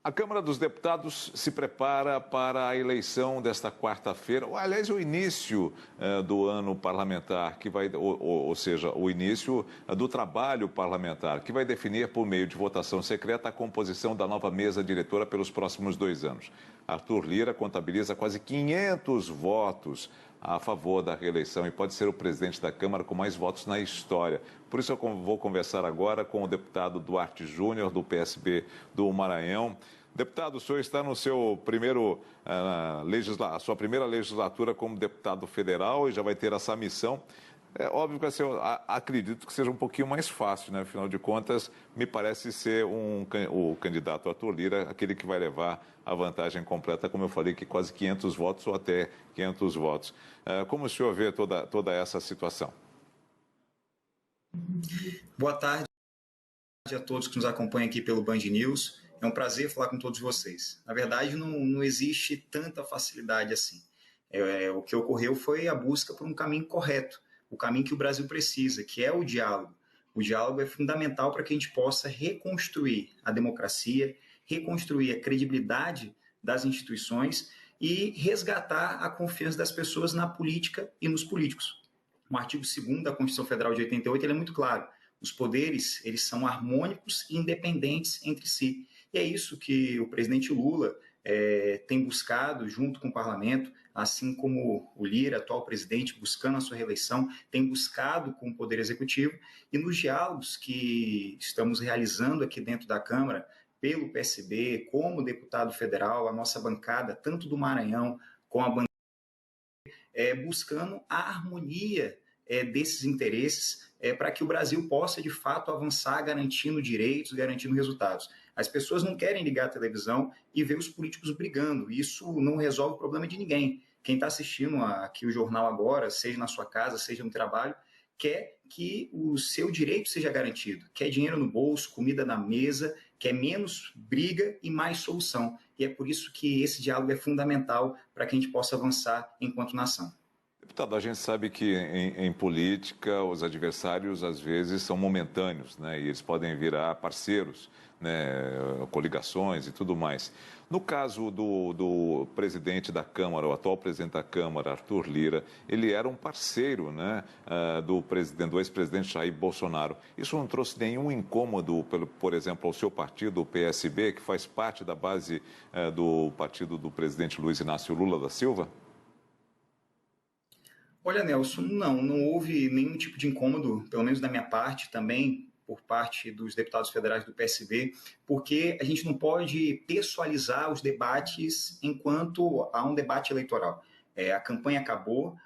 A Câmara dos Deputados se prepara para a eleição desta quarta-feira, ou, aliás, o início do ano parlamentar, que vai, ou seja, o início do trabalho parlamentar, que vai definir por meio de votação secreta a composição da nova mesa diretora pelos próximos 2 anos. Arthur Lira contabiliza quase 500 votos a favor da reeleição e pode ser o presidente da Câmara com mais votos na história. Por isso eu vou conversar agora com o deputado Duarte Júnior, do PSB do Maranhão. Deputado, o senhor está no seu a sua primeira legislatura como deputado federal e já vai ter essa missão. É óbvio que acredito que seja um pouquinho mais fácil, né? Afinal de contas, me parece ser o candidato Arthur Lira aquele que vai levar a vantagem completa, como eu falei, que quase 500 votos ou até 500 votos. Como o senhor vê toda essa situação? Boa tarde a todos que nos acompanham aqui pelo Band News. É um prazer falar com todos vocês. Na verdade, não existe tanta facilidade assim. O que ocorreu foi a busca por um caminho correto, o caminho que o Brasil precisa, que é o diálogo. O diálogo é fundamental para que a gente possa reconstruir a democracia, reconstruir a credibilidade das instituições e resgatar a confiança das pessoas na política e nos políticos. O artigo 2º da Constituição Federal de 88 ele é muito claro. Os poderes eles são harmônicos e independentes entre si. E é isso que o presidente Lula tem buscado junto com o parlamento, assim como o Lira, atual presidente, buscando a sua reeleição, tem buscado com o Poder Executivo. E nos diálogos que estamos realizando aqui dentro da Câmara, pelo PSB, como deputado federal, a nossa bancada, tanto do Maranhão como a bancada, buscando a harmonia desses interesses para que o Brasil possa, de fato, avançar garantindo direitos, garantindo resultados. As pessoas não querem ligar a televisão e ver os políticos brigando. Isso não resolve o problema de ninguém. Quem está assistindo aqui o jornal agora, seja na sua casa, seja no trabalho, quer que o seu direito seja garantido. Quer dinheiro no bolso, comida na mesa, quer menos briga e mais solução. E é por isso que esse diálogo é fundamental para que a gente possa avançar enquanto nação. Deputado, a gente sabe que em política os adversários às vezes são momentâneos, né? E eles podem virar parceiros, né? Coligações e tudo mais. No caso do presidente da Câmara, o atual presidente da Câmara, Arthur Lira, ele era um parceiro, né? Do ex-presidente Jair Bolsonaro. Isso não trouxe nenhum incômodo, por exemplo, ao seu partido, o PSB, que faz parte da base do partido do presidente Luiz Inácio Lula da Silva? Olha, Nelson, não houve nenhum tipo de incômodo, pelo menos da minha parte também, por parte dos deputados federais do PSB, porque a gente não pode pessoalizar os debates enquanto há um debate eleitoral. A campanha acabou,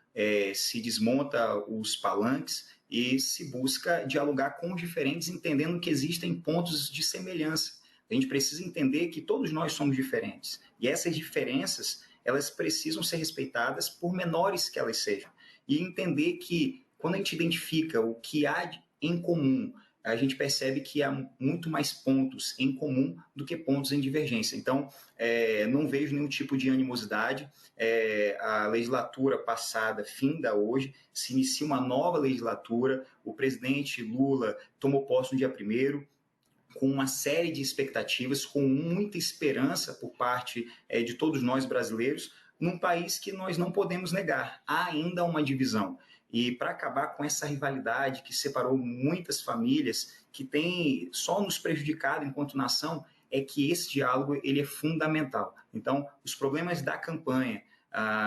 se desmonta os palanques e se busca dialogar com os diferentes, entendendo que existem pontos de semelhança. A gente precisa entender que todos nós somos diferentes, e essas diferenças elas precisam ser respeitadas por menores que elas sejam. E entender que, quando a gente identifica o que há em comum, a gente percebe que há muito mais pontos em comum do que pontos em divergência. Então, não vejo nenhum tipo de animosidade. A legislatura passada finda hoje, se inicia uma nova legislatura, o presidente Lula tomou posse no dia 1º, com uma série de expectativas, com muita esperança por parte de todos nós brasileiros, num país que nós não podemos negar. Há ainda uma divisão. E para acabar com essa rivalidade que separou muitas famílias, que tem só nos prejudicado enquanto nação, é que esse diálogo ele é fundamental. Então, os problemas da campanha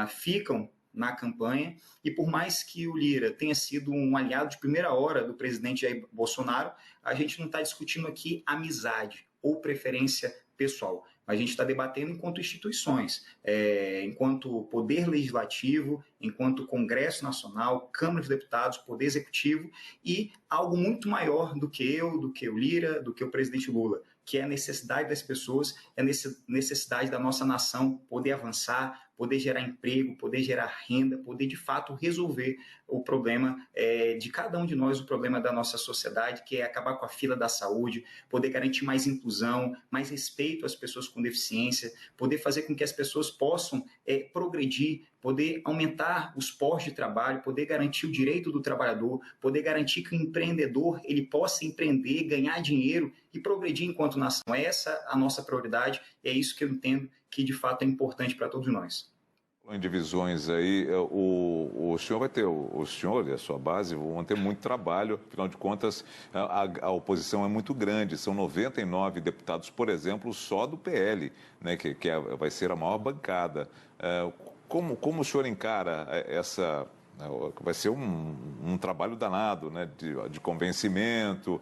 ficam na campanha, e por mais que o Lira tenha sido um aliado de primeira hora do presidente Jair Bolsonaro, a gente não está discutindo aqui amizade ou preferência pessoal. A gente está debatendo enquanto instituições, enquanto poder legislativo, enquanto Congresso Nacional, Câmara dos Deputados, Poder Executivo e algo muito maior do que eu, do que o Lira, do que o presidente Lula, que é a necessidade das pessoas, é a necessidade da nossa nação poder avançar, poder gerar emprego, poder gerar renda, poder de fato resolver o problema de cada um de nós, o problema da nossa sociedade, que é acabar com a fila da saúde, poder garantir mais inclusão, mais respeito às pessoas com deficiência, poder fazer com que as pessoas possam progredir, poder aumentar os postos de trabalho, poder garantir o direito do trabalhador, poder garantir que o empreendedor ele possa empreender, ganhar dinheiro e progredir enquanto nação. Essa é a nossa prioridade, é isso que eu entendo que de fato é importante para todos nós. Em divisões aí, o senhor vai ter, o senhor e a sua base vão ter muito trabalho, afinal de contas, a oposição é muito grande, são 99 deputados, por exemplo, só do PL, né, vai ser a maior bancada. Como o senhor encara essa... Vai ser um trabalho danado, né, de convencimento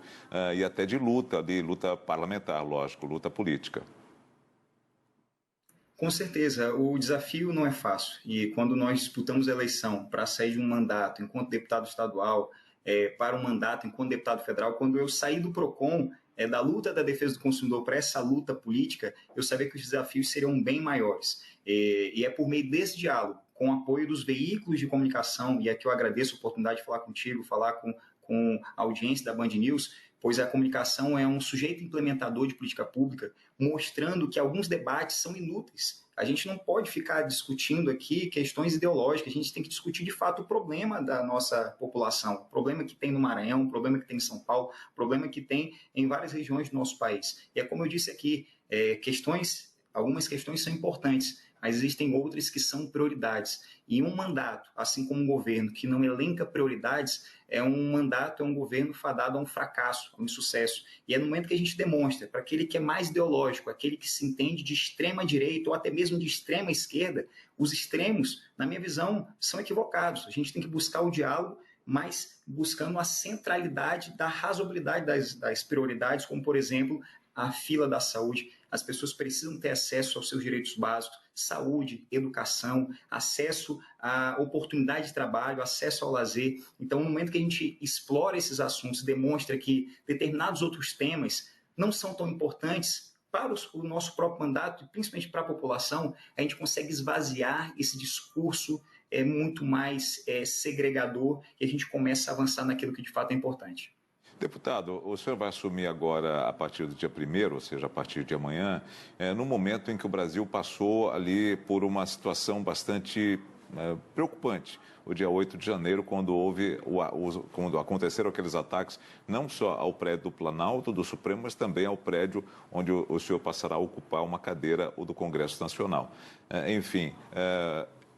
e até de luta parlamentar, lógico, luta política. Com certeza, o desafio não é fácil. E quando nós disputamos a eleição para sair de um mandato enquanto deputado estadual, para um mandato enquanto deputado federal, quando eu saí do PROCON, da luta da defesa do consumidor para essa luta política, eu sabia que os desafios seriam bem maiores. E é por meio desse diálogo, com o apoio dos veículos de comunicação, e aqui eu agradeço a oportunidade de falar contigo, falar com a audiência da Band News, pois a comunicação é um sujeito implementador de política pública, mostrando que alguns debates são inúteis. A gente não pode ficar discutindo aqui questões ideológicas, a gente tem que discutir de fato o problema da nossa população, o problema que tem no Maranhão, o problema que tem em São Paulo, o problema que tem em várias regiões do nosso país. E é como eu disse aqui, algumas questões são importantes, mas existem outras que são prioridades. E um mandato, assim como um governo que não elenca prioridades, é um governo fadado a um fracasso, a um insucesso. E é no momento que a gente demonstra, para aquele que é mais ideológico, aquele que se entende de extrema direita ou até mesmo de extrema esquerda, os extremos, na minha visão, são equivocados. A gente tem que buscar o diálogo, mas buscando a centralidade da razoabilidade das prioridades, como, por exemplo, a fila da saúde. As pessoas precisam ter acesso aos seus direitos básicos, saúde, educação, acesso à oportunidade de trabalho, acesso ao lazer. Então, no momento que a gente explora esses assuntos, demonstra que determinados outros temas não são tão importantes para o nosso próprio mandato, principalmente para a população, a gente consegue esvaziar esse discurso muito mais segregador e a gente começa a avançar naquilo que de fato é importante. Deputado, o senhor vai assumir agora, a partir do dia 1º, ou seja, a partir de amanhã, no momento em que o Brasil passou ali por uma situação bastante preocupante. O dia 8 de janeiro, quando quando aconteceram aqueles ataques, não só ao prédio do Planalto, do Supremo, mas também ao prédio onde o senhor passará a ocupar uma cadeira, o do Congresso Nacional. Enfim...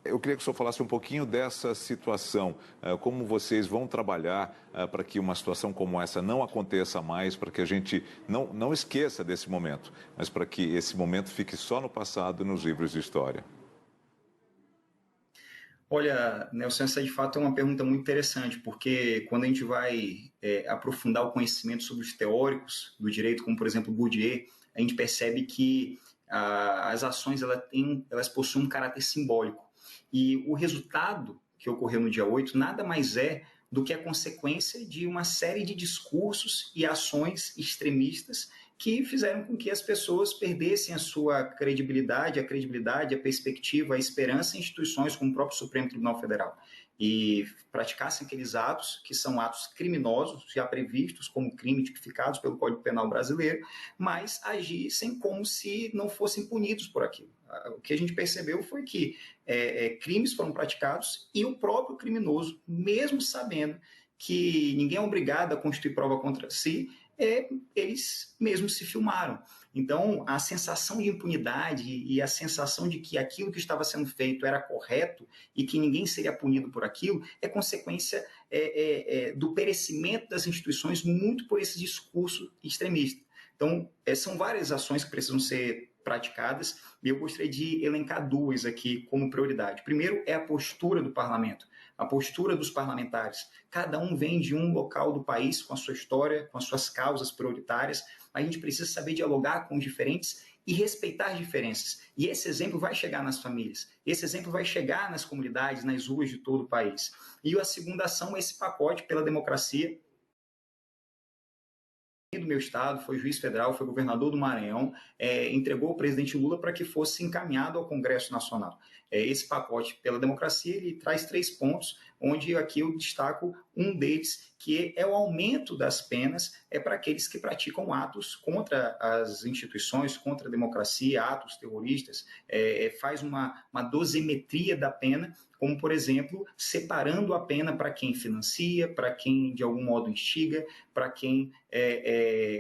Eu queria que o senhor falasse um pouquinho dessa situação, como vocês vão trabalhar para que uma situação como essa não aconteça mais, para que a gente não esqueça desse momento, mas para que esse momento fique só no passado e nos livros de história. Olha, Nelson, essa de fato é uma pergunta muito interessante, porque quando a gente vai aprofundar o conhecimento sobre os teóricos do direito, como por exemplo Bourdieu, a gente percebe que as ações elas possuem um caráter simbólico. E o resultado que ocorreu no dia 8 nada mais é do que a consequência de uma série de discursos e ações extremistas que fizeram com que as pessoas perdessem a sua credibilidade, a perspectiva, a esperança em instituições como o próprio Supremo Tribunal Federal e praticassem aqueles atos que são atos criminosos, já previstos como crimes tipificados pelo Código Penal brasileiro, mas agissem como se não fossem punidos por aquilo. O que a gente percebeu foi que crimes foram praticados e o próprio criminoso, mesmo sabendo que ninguém é obrigado a constituir prova contra si, eles mesmos se filmaram. Então, a sensação de impunidade e a sensação de que aquilo que estava sendo feito era correto e que ninguém seria punido por aquilo é consequência do perecimento das instituições muito por esse discurso extremista. Então, são várias ações que precisam ser praticadas e eu gostaria de elencar duas aqui como prioridade. Primeiro é a postura do parlamento, a postura dos parlamentares. Cada um vem de um local do país com a sua história, com as suas causas prioritárias. A gente precisa saber dialogar com os diferentes e respeitar as diferenças. E esse exemplo vai chegar nas famílias, esse exemplo vai chegar nas comunidades, nas ruas de todo o país. E a segunda ação é esse pacote pela democracia, do meu estado, foi juiz federal, foi governador do Maranhão, entregou ao presidente Lula para que fosse encaminhado ao Congresso Nacional. Esse pacote pela democracia, ele traz 3 pontos, onde aqui eu destaco um deles, que é o aumento das penas para aqueles que praticam atos contra as instituições, contra a democracia, atos terroristas, faz uma dosimetria da pena, como, por exemplo, separando a pena para quem financia, para quem de algum modo instiga, para quem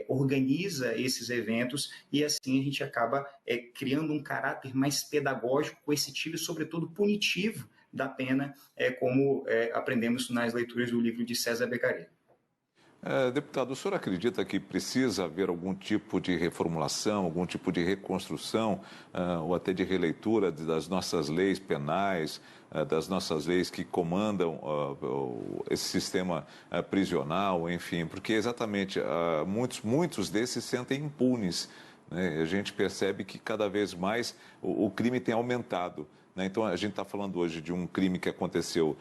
organiza esses eventos, e assim a gente acaba criando um caráter mais pedagógico, coercitivo e, sobretudo, punitivo da pena, como aprendemos nas leituras do livro de César Beccaria. Deputado, o senhor acredita que precisa haver algum tipo de reformulação, algum tipo de reconstrução, ou até de releitura das nossas leis penais, das nossas leis que comandam esse sistema prisional, enfim, porque exatamente muitos desses se sentem impunes, né? A gente percebe que cada vez mais o crime tem aumentado. Então, a gente está falando hoje de um crime que aconteceu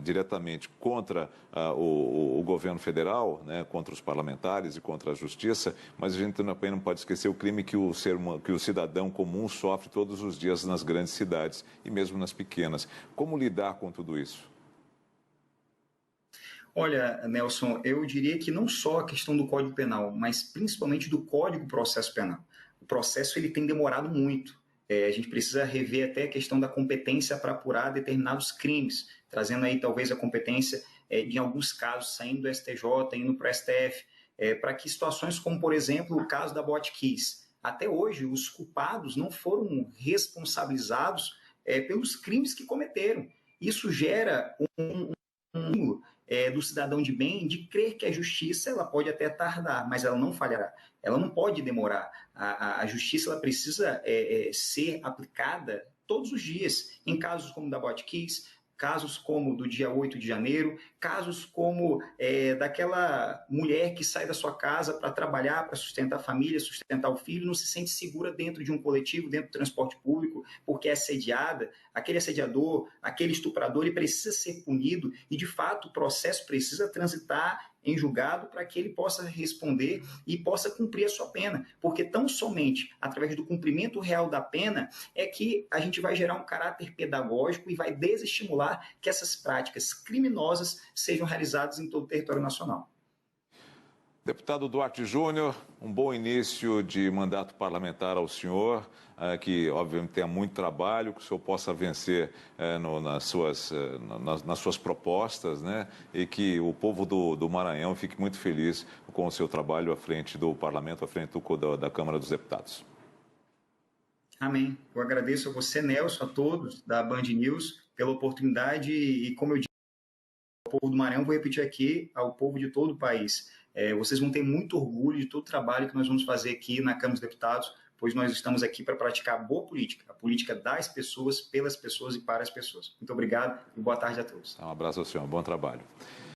diretamente contra o governo federal, né, contra os parlamentares e contra a justiça, mas a gente também não pode esquecer o crime que o cidadão comum sofre todos os dias nas grandes cidades e mesmo nas pequenas. Como lidar com tudo isso? Olha, Nelson, eu diria que não só a questão do Código Penal, mas principalmente do Código Processo Penal. O processo ele tem demorado muito. A gente precisa rever até a questão da competência para apurar determinados crimes, trazendo aí talvez a competência de alguns casos saindo do STJ, indo para o STF, para que situações como, por exemplo, o caso da Botkiss, até hoje os culpados não foram responsabilizados pelos crimes que cometeram. Isso gera do cidadão de bem de crer que a justiça ela pode até tardar, mas ela não falhará. Ela não pode demorar. A justiça ela precisa ser aplicada todos os dias, em casos como o da Botkiss, casos como do dia 8 de janeiro, casos como daquela mulher que sai da sua casa para trabalhar, para sustentar a família, sustentar o filho, não se sente segura dentro de um coletivo, dentro do transporte público, porque é assediada. Aquele assediador, aquele estuprador, ele precisa ser punido e, de fato, o processo precisa transitar em julgado para que ele possa responder e possa cumprir a sua pena, porque tão somente através do cumprimento real da pena é que a gente vai gerar um caráter pedagógico e vai desestimular que essas práticas criminosas sejam realizadas em todo o território nacional. Deputado Duarte Júnior, um bom início de mandato parlamentar ao senhor, que obviamente tenha muito trabalho, que o senhor possa vencer nas suas propostas, né? E que o povo do Maranhão fique muito feliz com o seu trabalho à frente do parlamento, à frente da Câmara dos Deputados. Amém. Eu agradeço a você, Nelson, a todos da Band News pela oportunidade e, como eu disse, ao povo do Maranhão, vou repetir aqui ao povo de todo o país. Vocês vão ter muito orgulho de todo o trabalho que nós vamos fazer aqui na Câmara dos Deputados, pois nós estamos aqui para praticar boa política, a política das pessoas, pelas pessoas e para as pessoas. Muito obrigado e boa tarde a todos. Um abraço ao senhor, bom trabalho.